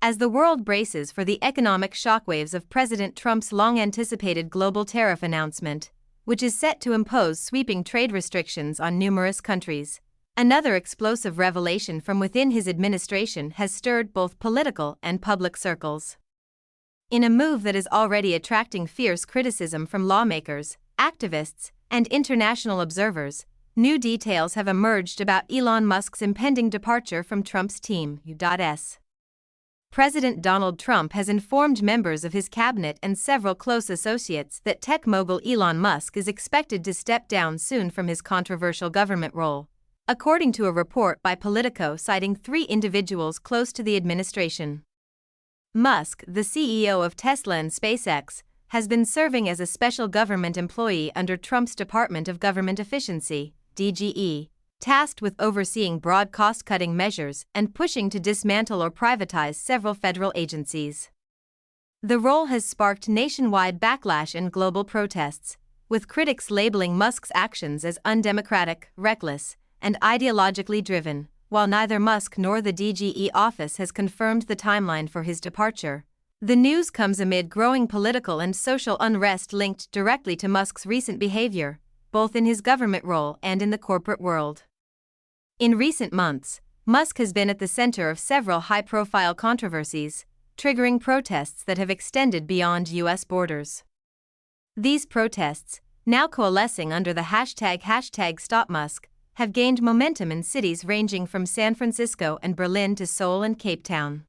As the world braces for the economic shockwaves of President Trump's long-anticipated global tariff announcement, which is set to impose sweeping trade restrictions on numerous countries, another explosive revelation from within his administration has stirred both political and public circles. In a move that is already attracting fierce criticism from lawmakers, activists, and international observers, new details have emerged about Elon Musk's impending departure from Trump's team. President Donald Trump has informed members of his cabinet and several close associates that tech mogul Elon Musk is expected to step down soon from his controversial government role, according to a report by Politico citing 3 individuals close to the administration. Musk, the CEO of Tesla and SpaceX, has been serving as a special government employee under Trump's Department of Government Efficiency, DGE, tasked with overseeing broad cost-cutting measures and pushing to dismantle or privatize several federal agencies. The role has sparked nationwide backlash and global protests, with critics labeling Musk's actions as undemocratic, reckless, and ideologically driven. While neither Musk nor the DGE office has confirmed the timeline for his departure, the news comes amid growing political and social unrest linked directly to Musk's recent behavior, both in his government role and in the corporate world. In recent months, Musk has been at the center of several high-profile controversies, triggering protests that have extended beyond U.S. borders. These protests, now coalescing under the hashtag #StopMusk, have gained momentum in cities ranging from San Francisco and Berlin to Seoul and Cape Town.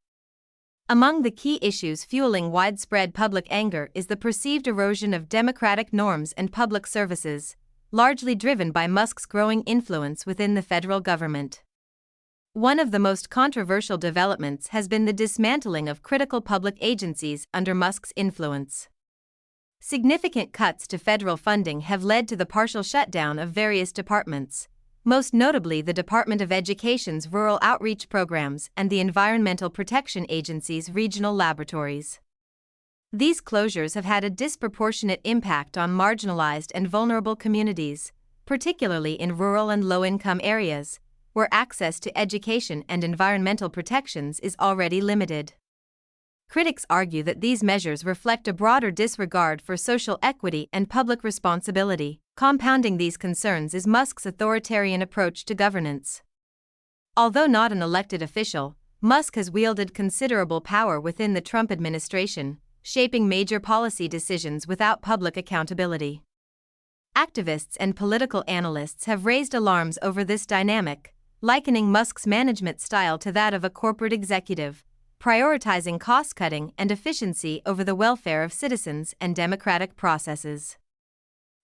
Among the key issues fueling widespread public anger is the perceived erosion of democratic norms and public services, largely driven by Musk's growing influence within the federal government. One of the most controversial developments has been the dismantling of critical public agencies under Musk's influence. Significant cuts to federal funding have led to the partial shutdown of various departments, most notably the Department of Education's rural outreach programs and the Environmental Protection Agency's regional laboratories. These closures have had a disproportionate impact on marginalized and vulnerable communities, particularly in rural and low-income areas, where access to education and environmental protections is already limited. Critics argue that these measures reflect a broader disregard for social equity and public responsibility. Compounding these concerns is Musk's authoritarian approach to governance. Although not an elected official, Musk has wielded considerable power within the Trump administration, shaping major policy decisions without public accountability. Activists and political analysts have raised alarms over this dynamic, likening Musk's management style to that of a corporate executive, prioritizing cost-cutting and efficiency over the welfare of citizens and democratic processes.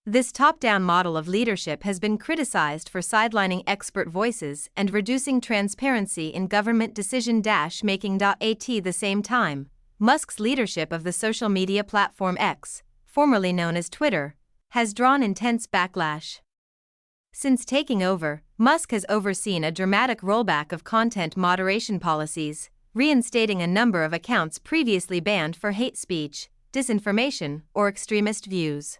This top-down model of leadership has been criticized for sidelining expert voices and reducing transparency in government decision-making. At the same time, Musk's leadership of the social media platform X, formerly known as Twitter, has drawn intense backlash. Since taking over, Musk has overseen a dramatic rollback of content moderation policies, reinstating a number of accounts previously banned for hate speech, disinformation, or extremist views.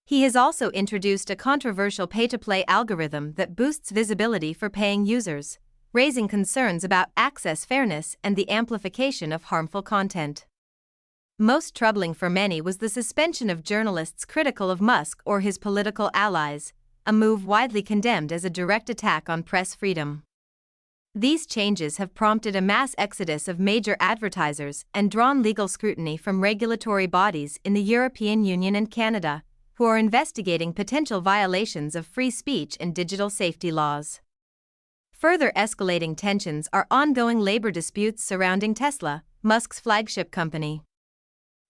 He has also introduced a controversial pay-to-play algorithm that boosts visibility for paying users, raising concerns about access fairness and the amplification of harmful content. Most troubling for many was the suspension of journalists critical of Musk or his political allies, a move widely condemned as a direct attack on press freedom. These changes have prompted a mass exodus of major advertisers and drawn legal scrutiny from regulatory bodies in the European Union and Canada, who are investigating potential violations of free speech and digital safety laws. Further escalating tensions are ongoing labor disputes surrounding Tesla, Musk's flagship company.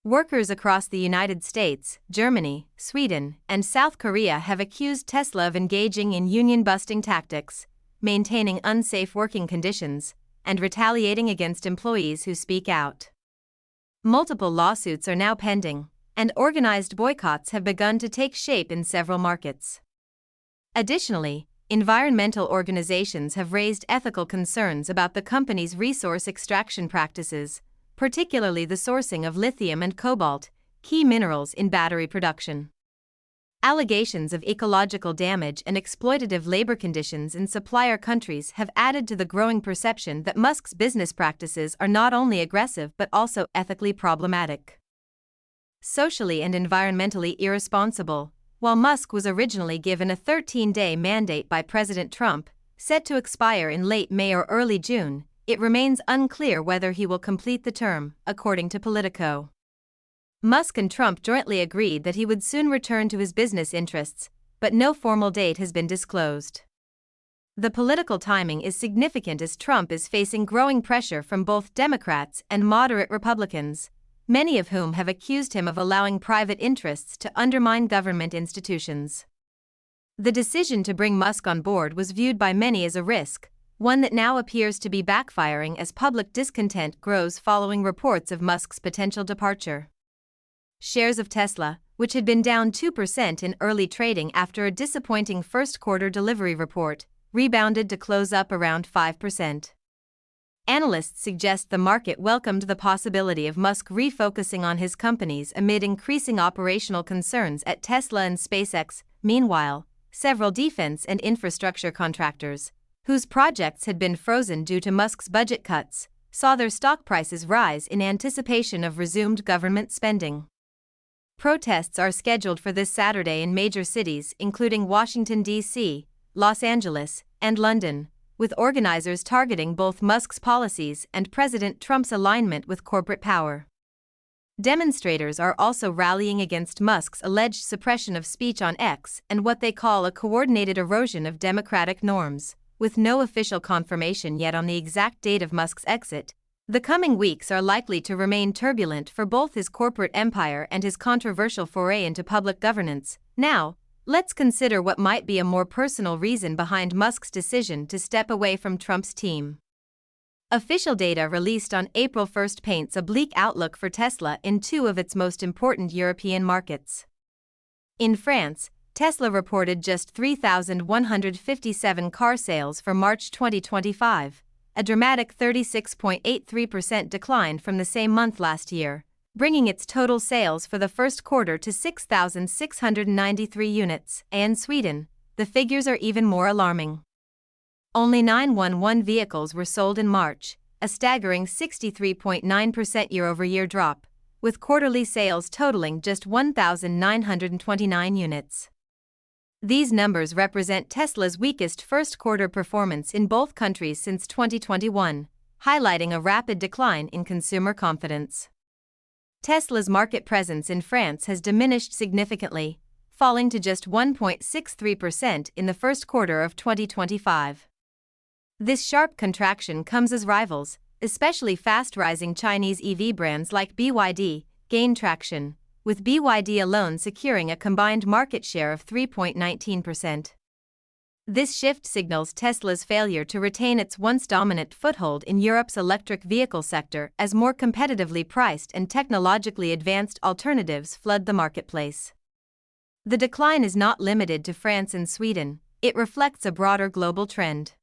Workers across the United States, Germany, Sweden, and South Korea have accused Tesla of engaging in union-busting tactics, maintaining unsafe working conditions, and retaliating against employees who speak out. Multiple lawsuits are now pending, and organized boycotts have begun to take shape in several markets. Additionally, environmental organizations have raised ethical concerns about the company's resource extraction practices, particularly the sourcing of lithium and cobalt, key minerals in battery production. Allegations of ecological damage and exploitative labor conditions in supplier countries have added to the growing perception that Musk's business practices are not only aggressive but also ethically problematic. Socially and environmentally irresponsible. While Musk was originally given a 13-day mandate by President Trump, set to expire in late May or early June, it remains unclear whether he will complete the term, according to Politico. Musk and Trump jointly agreed that he would soon return to his business interests, but no formal date has been disclosed. The political timing is significant as Trump is facing growing pressure from both Democrats and moderate Republicans, many of whom have accused him of allowing private interests to undermine government institutions. The decision to bring Musk on board was viewed by many as a risk, one that now appears to be backfiring as public discontent grows following reports of Musk's potential departure. Shares of Tesla, which had been down 2% in early trading after a disappointing first-quarter delivery report, rebounded to close up around 5%. Analysts suggest the market welcomed the possibility of Musk refocusing on his companies amid increasing operational concerns at Tesla and SpaceX. Meanwhile, several defense and infrastructure contractors, whose projects had been frozen due to Musk's budget cuts, saw their stock prices rise in anticipation of resumed government spending. Protests are scheduled for this Saturday in major cities including Washington, D.C., Los Angeles, and London, with organizers targeting both Musk's policies and President Trump's alignment with corporate power. Demonstrators are also rallying against Musk's alleged suppression of speech on X and what they call a coordinated erosion of democratic norms, with no official confirmation yet on the exact date of Musk's exit. The coming weeks are likely to remain turbulent for both his corporate empire and his controversial foray into public governance. Now, let's consider what might be a more personal reason behind Musk's decision to step away from Trump's team. Official data released on April 1 paints a bleak outlook for Tesla in two of its most important European markets. In France, Tesla reported just 3,157 car sales for March 2025. A dramatic 36.83% decline from the same month last year, bringing its total sales for the first quarter to 6,693 units. In Sweden, the figures are even more alarming. Only 911 vehicles were sold in March, a staggering 63.9% year-over-year drop, with quarterly sales totaling just 1,929 units. These numbers represent Tesla's weakest first-quarter performance in both countries since 2021, highlighting a rapid decline in consumer confidence. Tesla's market presence in France has diminished significantly, falling to just 1.63% in the first quarter of 2025. This sharp contraction comes as rivals, especially fast-rising Chinese EV brands like BYD, gain traction, with BYD alone securing a combined market share of 3.19%. This shift signals Tesla's failure to retain its once dominant foothold in Europe's electric vehicle sector as more competitively priced and technologically advanced alternatives flood the marketplace. The decline is not limited to France and Sweden, it reflects a broader global trend.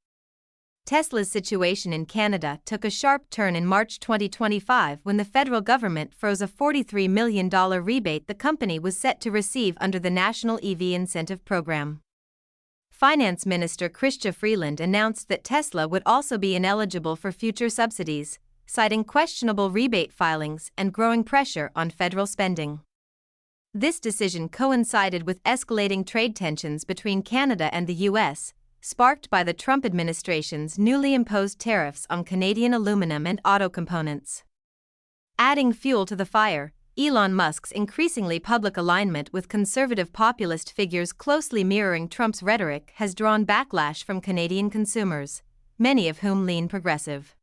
Tesla's situation in Canada took a sharp turn in March 2025 when the federal government froze a $43 million rebate the company was set to receive under the National EV Incentive Program. Finance Minister Chrystia Freeland announced that Tesla would also be ineligible for future subsidies, citing questionable rebate filings and growing pressure on federal spending. This decision coincided with escalating trade tensions between Canada and the U.S., sparked by the Trump administration's newly imposed tariffs on Canadian aluminum and auto components. Adding fuel to the fire, Elon Musk's increasingly public alignment with conservative populist figures closely mirroring Trump's rhetoric has drawn backlash from Canadian consumers, many of whom lean progressive.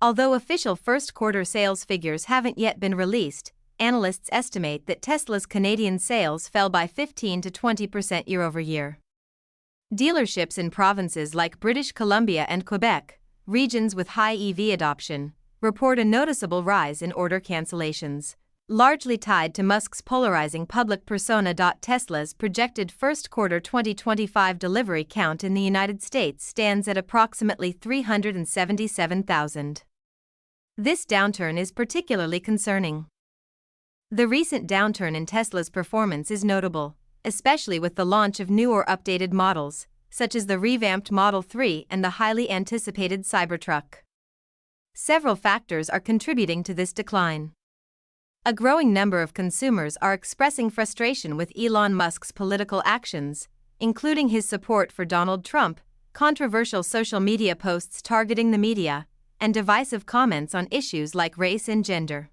Although official first-quarter sales figures haven't yet been released, analysts estimate that Tesla's Canadian sales fell by 15 to 20% year-over-year. Dealerships in provinces like British Columbia and Quebec, regions with high EV adoption, report a noticeable rise in order cancellations, largely tied to Musk's polarizing public persona. Tesla's projected first-quarter 2025 delivery count in the United States stands at approximately 377,000. This downturn is particularly concerning. The recent downturn in Tesla's performance is notable, especially with the launch of new or updated models, such as the revamped Model 3 and the highly anticipated Cybertruck. Several factors are contributing to this decline. A growing number of consumers are expressing frustration with Elon Musk's political actions, including his support for Donald Trump, controversial social media posts targeting the media, and divisive comments on issues like race and gender.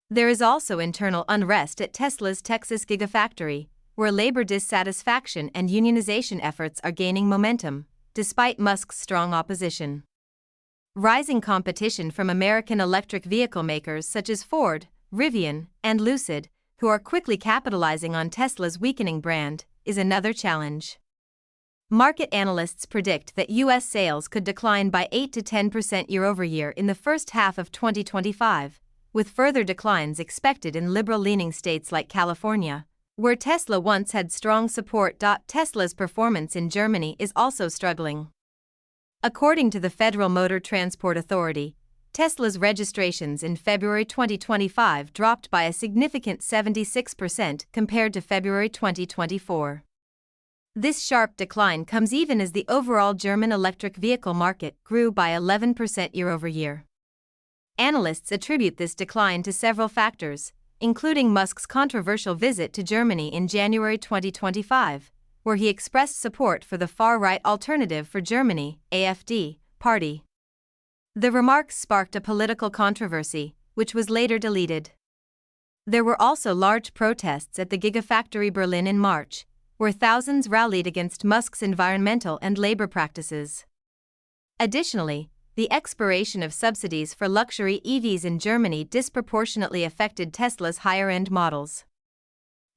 There is also internal unrest at Tesla's Texas Gigafactory, where labor dissatisfaction and unionization efforts are gaining momentum, despite Musk's strong opposition. Rising competition from American electric vehicle makers such as Ford, Rivian, and Lucid, who are quickly capitalizing on Tesla's weakening brand, is another challenge. Market analysts predict that U.S. sales could decline by 8 to 10% year-over-year in the first half of 2025, with further declines expected in liberal-leaning states like California, where Tesla once had strong support. Tesla's performance in Germany is also struggling. According to the Federal Motor Transport Authority, Tesla's registrations in February 2025 dropped by a significant 76% compared to February 2024. This sharp decline comes even as the overall German electric vehicle market grew by 11% year-over-year. Analysts attribute this decline to several factors, including Musk's controversial visit to Germany in January 2025, where he expressed support for the far-right Alternative for Germany (AfD) party. The remarks sparked a political controversy, which was later deleted. There were also large protests at the Gigafactory Berlin in March, where thousands rallied against Musk's environmental and labor practices. Additionally, the expiration of subsidies for luxury EVs in Germany disproportionately affected Tesla's higher-end models.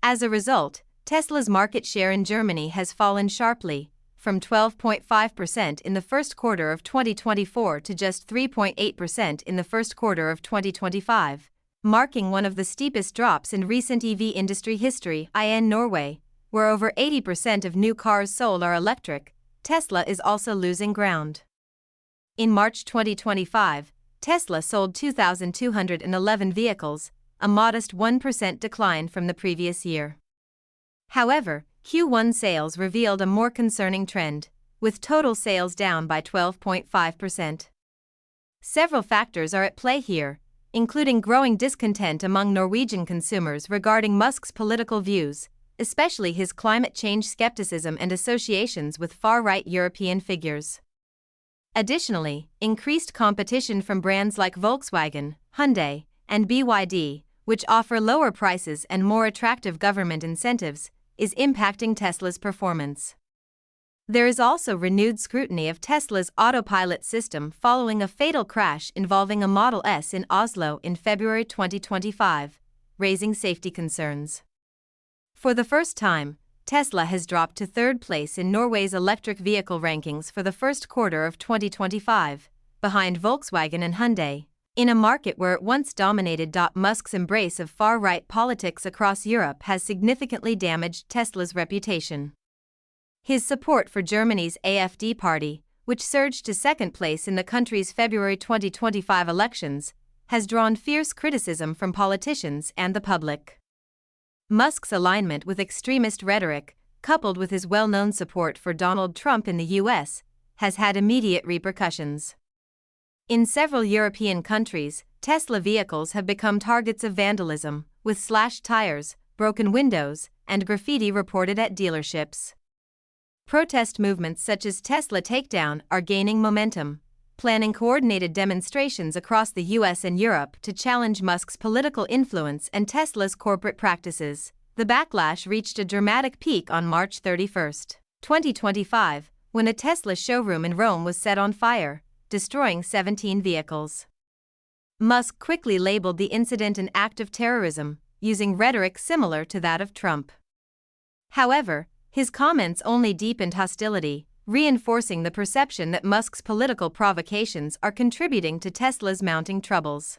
As a result, Tesla's market share in Germany has fallen sharply, from 12.5% in the first quarter of 2024 to just 3.8% in the first quarter of 2025, marking one of the steepest drops in recent EV industry history. In Norway, where over 80% of new cars sold are electric, Tesla is also losing ground. In March 2025, Tesla sold 2,211 vehicles, a modest 1% decline from the previous year. However, Q1 sales revealed a more concerning trend, with total sales down by 12.5%. Several factors are at play here, including growing discontent among Norwegian consumers regarding Musk's political views, especially his climate change skepticism and associations with far-right European figures. Additionally, increased competition from brands like Volkswagen, Hyundai, and BYD, which offer lower prices and more attractive government incentives, is impacting Tesla's performance. There is also renewed scrutiny of Tesla's autopilot system following a fatal crash involving a Model S in Oslo in February 2025, raising safety concerns. For the first time, Tesla has dropped to third place in Norway's electric vehicle rankings for the first quarter of 2025, behind Volkswagen and Hyundai, in a market where it once dominated. Musk's embrace of far-right politics across Europe has significantly damaged Tesla's reputation. His support for Germany's AfD party, which surged to second place in the country's February 2025 elections, has drawn fierce criticism from politicians and the public. Musk's alignment with extremist rhetoric, coupled with his well-known support for Donald Trump in the U.S., has had immediate repercussions. In several European countries, Tesla vehicles have become targets of vandalism, with slashed tires, broken windows, and graffiti reported at dealerships. Protest movements such as Tesla Takedown are gaining momentum, planning coordinated demonstrations across the U.S. and Europe to challenge Musk's political influence and Tesla's corporate practices. The backlash reached a dramatic peak on March 31, 2025, when a Tesla showroom in Rome was set on fire, destroying 17 vehicles. Musk quickly labeled the incident an act of terrorism, using rhetoric similar to that of Trump. However, his comments only deepened hostility, reinforcing the perception that Musk's political provocations are contributing to Tesla's mounting troubles.